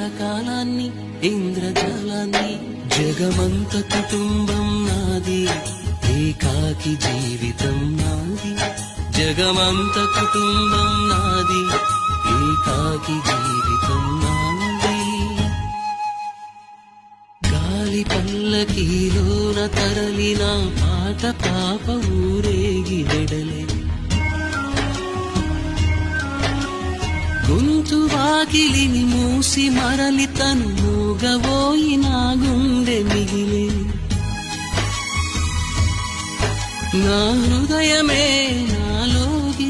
కలకాలాన్ని ఇంద్రజాలాన్ని జగమంత కుటుంబం నాది ఏకాకి జీవితం నాది జగమంత కుటుంబం నాది ఏకాకి జీవితం నాది గాలి పల్లకీలోన తరలిన పాట పాప ఊరేగి వెడలే గొంతు వాకిలిని మూసి మరలి తను మూగబోయి నా గుండె మిగిలే నా హృదయమే నాలోకి